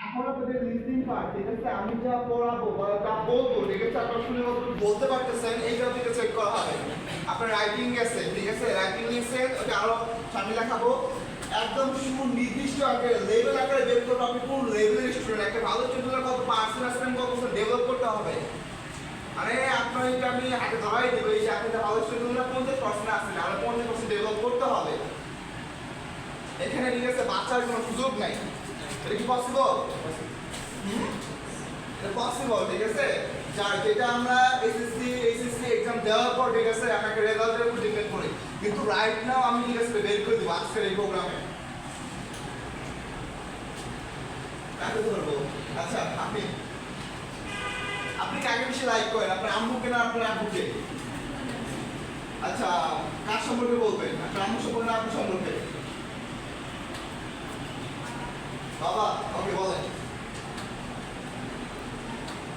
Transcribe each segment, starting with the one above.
এখন আপনাদের listening part, ঠিক আছে? আমি যা পড়াবো বা যা বলবো, ঠিক আছে, আপনারা শুনে বলতে পারতেছেন, এইটা থেকে চেক করা হবে। আপনার রাইটিং গেছে, ঠিক আছে? রাইটিং লিখছেন, ওটা আরো সামনে লেখাবো। একদম সুনির্দিষ্ট আকারে লেভেল আকারে বের করবো আপনি কোন লেভেলের স্টুডেন্ট। একটা ভালো স্টুডেন্টের কত পার্সেন্ট আসবেন, কত ডেভেলপ করতে হবে। আরে আপনাকে আমি হাতে ধরাই দেবো, এই যে আপনি ভালো স্টুডেন্টরা 50% আসছেন, আর 50% ডেভেলপ করতে হবে। এখানে ঠিক আছে বাচ্চার কোনো সুযোগ নাই। এটা কি পসিবল? এটা পসিবল, ঠিক আছে? যার যেটা আমরা এইচএসসি এক্সাম দেওয়ার পর, ঠিক আছে, আপনাকে রেজাল্টের উপর ডিপেন্ড করি। কিন্তু রাইট নাও আমি ঠিক আছে বের করে দেবো আজকের এই প্রোগ্রামে। কাকে ধরবো? আচ্ছা, আপনি কাকে বেশি লাইক করেন, আপনার আম্মুকে না আপনার আব্বুকে? আচ্ছা, কার সম্পর্কে বলবেন? আপনার আম্মু সম্পর্কে না আব্বু সম্পর্কে? বাবা, ওকে বলেন।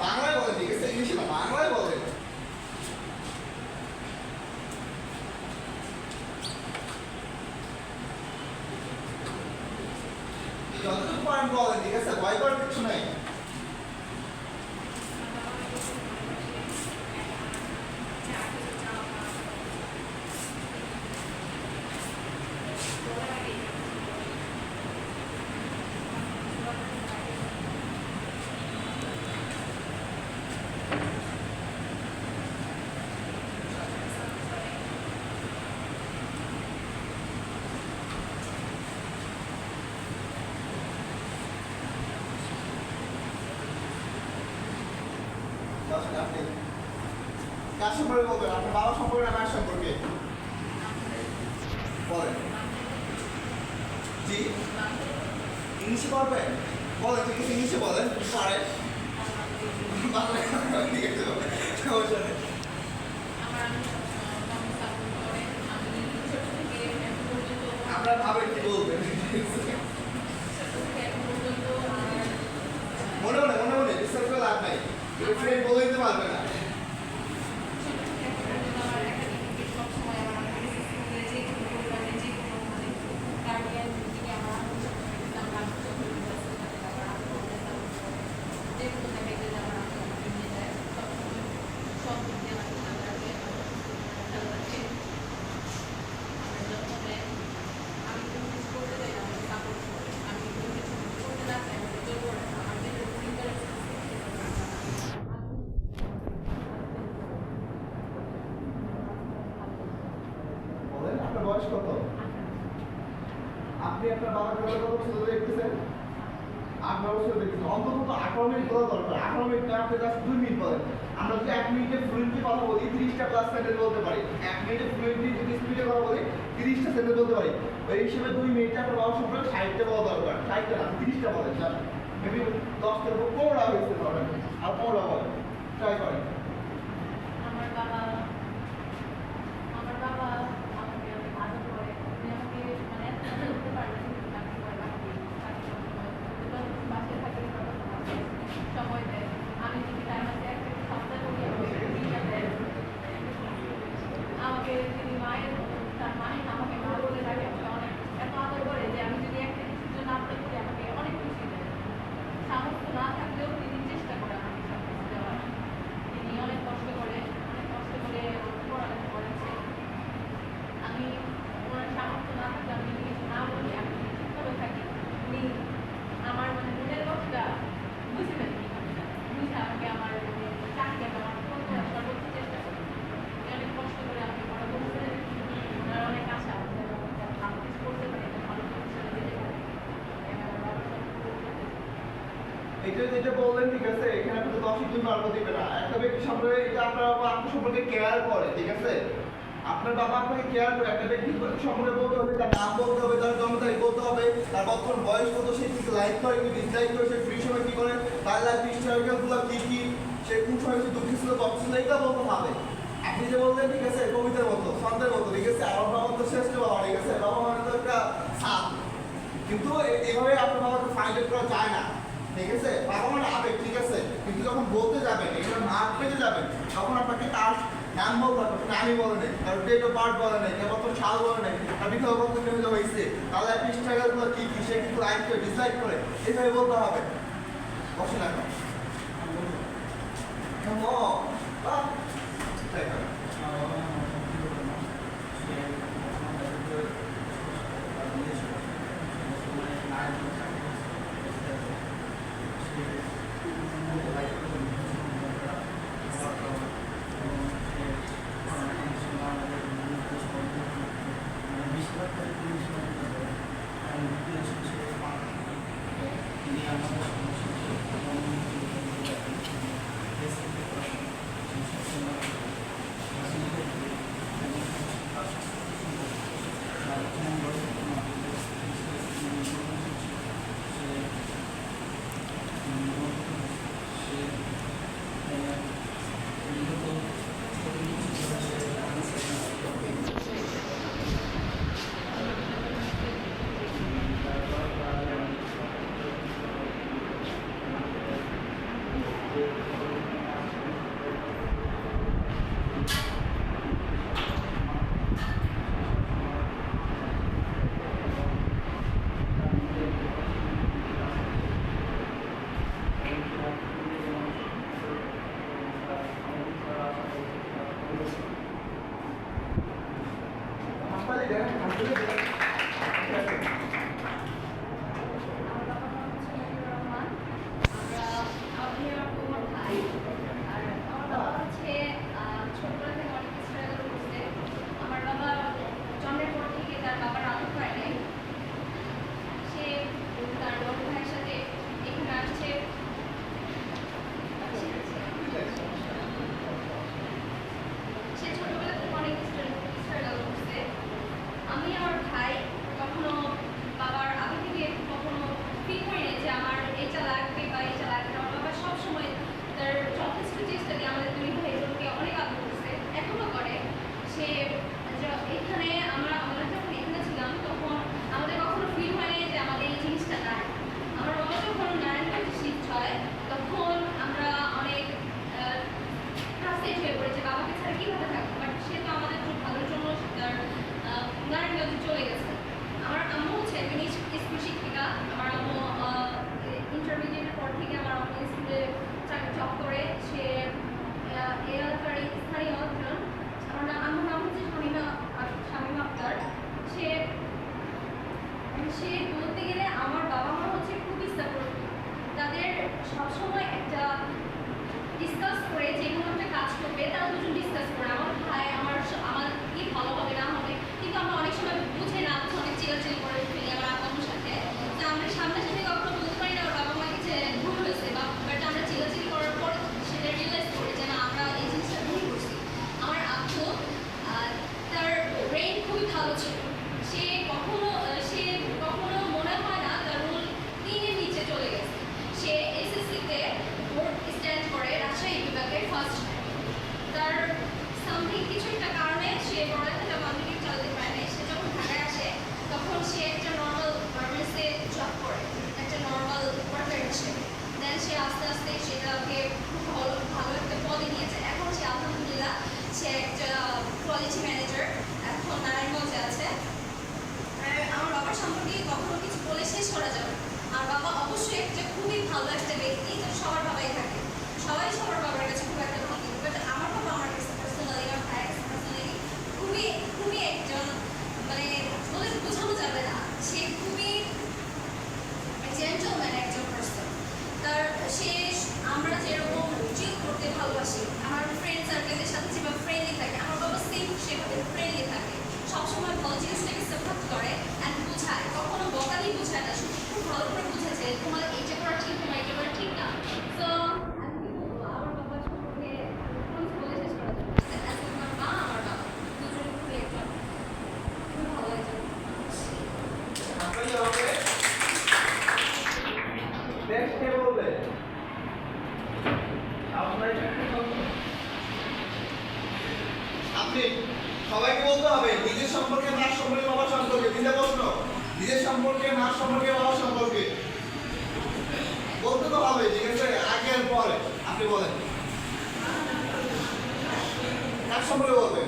বাংলায় বলেন, ঠিক আছে? ইংলিশে না, বাংলায় বলেন। যতটুকু পারেন বলেন, ঠিক আছে? ভয় করার কিছু নাই। আপনি কার সম্পর্কে বলবেন? আপনার বাবা সম্পর্কে না মায়ের সম্পর্কে? বলেন। জি, ইংলিশে পারবেন? বলেন, ঠিক আছে, ইংলিশে বলেন। পারেন? বাংলায় ঠিক আছে, সমস্যা নেই। আপনারা ভাবেন কি বলবেন? মনে মনে মনে মনে ডিস্টার্ব করে লাভ নাই, ফ্রেন্ড বলে দিতে পারবে না। আপনার বয়স কত? আপনি আপনার বাবাকে কত বছর ধরে দেখতেছেন? 8 বছর দেখতেছেন। অন্তত 18 মিনিট বলা দরকার। 18 মিনিট না, আপনি জাস্ট 2 মিনিট বলেন। আমরা যদি 1 মিনিটে ফ্লুয়েন্টলি কথা বলি, 30টা প্লাস সেন্টেন্স বলতে পারি। 1 মিনিটে ফ্লুয়েন্টলি যদি স্পিডে কথা বলি, 30টা সেন্টেন্স বলতে পারি। ওই হিসেবে 2 মিনিটে আপনার বাবা সম্পর্কে 60টা বলা দরকার। 60টা না, 30টা বলেন। জাস্ট মেবি 10টার উপর 15টা হয়েছে ধরেন। আর 15টা বলেন। ট্রাই করেন। আমার বাবা আমাকে অনেক আদর করে। উনি আমাকে মানে এত আদর করতে পারে না, কিন্তু তাকে ভয় লাগে। বাসায় থাকলে বাবা আমাকে সময় দেয়। আমি যদি টাইম আছে একটা সপ্তাহ করি, আমাকে দিনটা দেয়। আমাকে তিনি মায়ের মতো, তার মানে আমাকে মা বলে ডাকে। আমাকে অনেক এত আদর করে যে আমি যদি একটা কিছুর জন্য আবদার করি, আমাকে অনেক খুশি দেয়। সামর্থ্য না থাকলেও তিনি চেষ্টা করে আমাকে সব কিছু দেওয়ার। তিনি অনেক কষ্ট করে পড়ালেখা করেছে। আমি ওনার সামর্থ্য না থাকলে আমি যদি কিছু না বলি, আমি যদি চুপভাবে থাকি, উনি আমার মানে মনের কথাটা বুঝে ফেলেন। বুঝে আমাকে আমার মানে চাকরিটা আমার সর্বোচ্চ চেষ্টা করি। উনি অনেক কষ্ট করে আমাকে বড় করছে। ওনার অনেক আশা আছে ভালো কিছু করতে পারি, ভালো প্রতিষ্ঠানে যেতে পারি। এটা যেটা বললেন, ঠিক আছে, এখানে আপনি 10 দিন মারবো দিবে না। একটা ব্যক্তি সম্পর্কে এটা আপনার বাবা আপনার সম্পর্কে কেয়ার করে, ঠিক আছে? আপনার বাবা আপনাকে কেয়ার করে। একটা ব্যক্তি সম্পর্কে বলতে হবে, তার নাম বলতে হবে, তার জন্ম তারিখ বলতে হবে, তার বর্তমান বয়স কত, সে কি লাইক করে কি ডিসলাইক করে, সে ফ্রি সময় কি করে, তার লাইফ স্ট্রাগলগুলো কি কি, সে কোন সময় সে দুঃখী ছিল কষ্ট ছিল, এটা বলতে হবে। আপনি যে বললেন, ঠিক আছে, কবিতার মতো, ছন্দের মতো, ঠিক আছে, আমার বাবা তো শ্রেষ্ঠ বাবা, ঠিক আছে, বাবা মানে তো একটা সাপ। কিন্তু এভাবে আপনার বাবাকে ফাইন্ড করা যায় না, ঠিক আছে? বাবা মানে আবেগ, ঠিক আছে, কিন্তু যখন বলতে যাবেন, এগুলো মাঠ পেতে যাবেন, তখন আপনাকে তার নাম বলতে হবে। নামই বলে নেই, তার ডেট অফ বার্থ বলে নেই, কেবল সাল বলে নেই, তার বিধবা কত হয়েছে, তাহলে আপনি স্ট্রাগল করে কি কি, সে কিন্তু লাইক করে ডিসলাইক করে, এইভাবে বলতে হবে। বসে না কেন? Come on. Ah. তাই না? হাসপাতালে দেন, হাসপাতালে দেন। ঠিক আছে। আমার বাবার নাম হচ্ছে মনিরুর রহমান। আমি আর আমার ভাই। আর আমার বাবা হচ্ছে ছোটবেলা থেকে অনেক স্ট্রাগল করছে। আমার বাবা জন্মের পর থেকে তার বাবার আদর পায় নাই। সে তার বড় ভাইয়ের সাথে এখানে আসছে। সে ছোটবেলা থেকে অনেক স্ট্রাগল করছে। আমি আমার ভাই কখনো বাবার আগে থেকে কখনো ফিল করি না যে আমার এটা লাগবে বা এটা লাগবে না। আমার বাবা সবসময় তার যথেষ্ট চেষ্টা দিয়ে আমাদের দুই ভাইকে অনেক আদর করছে, এখনো করে। সে এখানে আমরা যখন এখানে ছিলাম তখন আমাদের কখনো ফিল হয়নি যে আমাদের এই জিনিসটা নাই। আমার বাবা যখন নারায়ণগঞ্জে শিফট হয় তখন আমরা অনেক ফ্রাস্ট্রেট হয়ে পড়েছে বাবাকে ছাড়া কীভাবে থাকবো, বাট সে তো আমাদের খুব ভালোর জন্য তার নারায়ণগঞ্জে চলে গেছে। আমার আম্মু হচ্ছে একজন স্কুল শিক্ষিকা। আমার আম্মু ইন্টারমিডিয়েটের পর থেকে আমার আম্মু স্কুলে জব করে। সে এই এলাকার স্থানীয় একজন। আমার আম্মুর নাম হচ্ছে শামীমা আক্তার। সে বলতে গেলে আমার বাবা মা হচ্ছে খুবই সাপোর্টিভ। তাদের সবসময় একটা ডিসকাস করে যে কোনো একটা কাজ করবে, তারা দুজন ডিসকাস করে আমার ভাই আমার কি ভালো হবে না হবে, কিন্তু আমরা অনেক সময় বুঝে না, অনেক চিলাচিলি করে ফেলি আমার আব্বুর সাথে। তো আমরা সামনাসামনি কখনো বলতে পারি না ওর বাবা মাকে যে ভুল হয়েছে, বাট আমরা চিলাচিলি করার পর সেটা রিয়েলাইজ করি যে না আমরা এই জিনিসটা ভুল করছি। আমার আব্বু তার ব্রেইন খুবই ভালো ছিল। সে কখনো মনে হয় না তার রুল 3-এর নিচে চলে গেছে। সে এসএসসিতে বোর্ড স্ট্যান্ড করে রাজশাহী বিভাগে ফার্স্ট হয়। তার সামথিং কিছু একটা কারণে সে পড়ালেখাটা কন্টিনিউ চালাতে পারে না। সে যখন ঢাকায় আসে তখন সে একটা নর্মাল গার্মেন্টসে জব করে, একটা নর্মাল ওয়ার্কার হিসেবে। দেন সে আস্তে আস্তে সেটাকে খুব ভালো একটা পদে নিয়েছে। এখন সে আলহামদুলিল্লাহ সে একটা কোয়ালিটি ম্যানেজার, এখন নারায়ণগঞ্জে আছে। আমার বাবার সম্পর্কে কখনো কিছু বলে শেষ করা যাবে। আর বাবা অবশ্যই একটা খুবই ভালো একটা ব্যক্তি, সবার বাবাই থাকে, সবাই সবার বাবার কাছে খুব একটা ভালো। বাট আমার বাবা আমার কাছে পার্সোনালি, আমার ভাইয়ের কাছে পার্সোনালি খুবই একজন, মানে বলে বোঝানো যাবে না, সে খুবই জেন্টলম্যান একজন পার্সন। আমরা যেরকম চিল করতে ভালোবাসি, আমার ফ্রেন্ড সার্কেলের সাথে যেভাবে ফ্রেন্ডলি থাকে, আমার বাবা সেম সেভাবে ফ্রেন্ডলি থাকে। সবসময় ভালো জিনিসটাকে সাপোর্ট করে অ্যান্ড বোঝায়, কখনো বকালি বোঝায় না, খুব ভালো করে বুঝেছে তোমার এইটা করা ঠিক, তোমার এইটা করা ঠিক না। তো আমি কি বলবো, আমার বাবার সম্পর্কে বলে শেষ করা যাবে। আমার মা আমার বাবা দুজন খুবই একজন খুব ভালো একজন। নেক্সট কে বলবে? আপনি সবাইকে বলতে হবে নিজের সম্পর্কে, মার সম্পর্কে, বাবার সম্পর্কে। তিনটা প্রশ্ন, নিজের সম্পর্কে, মার সম্পর্কে, বাবার সম্পর্কে বলতে তো হবে, ঠিক আছে? আগে আর পরে আপনি বলেন কার সম্পর্কে বলবেন?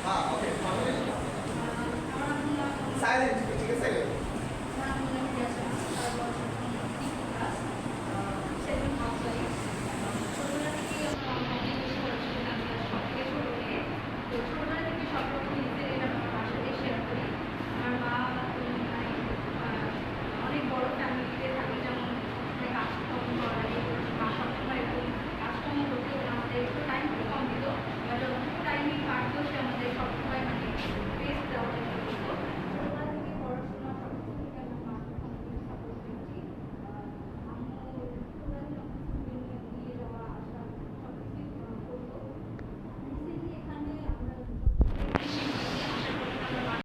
হ্যাঁ, ওকে, সাইলেন্ট।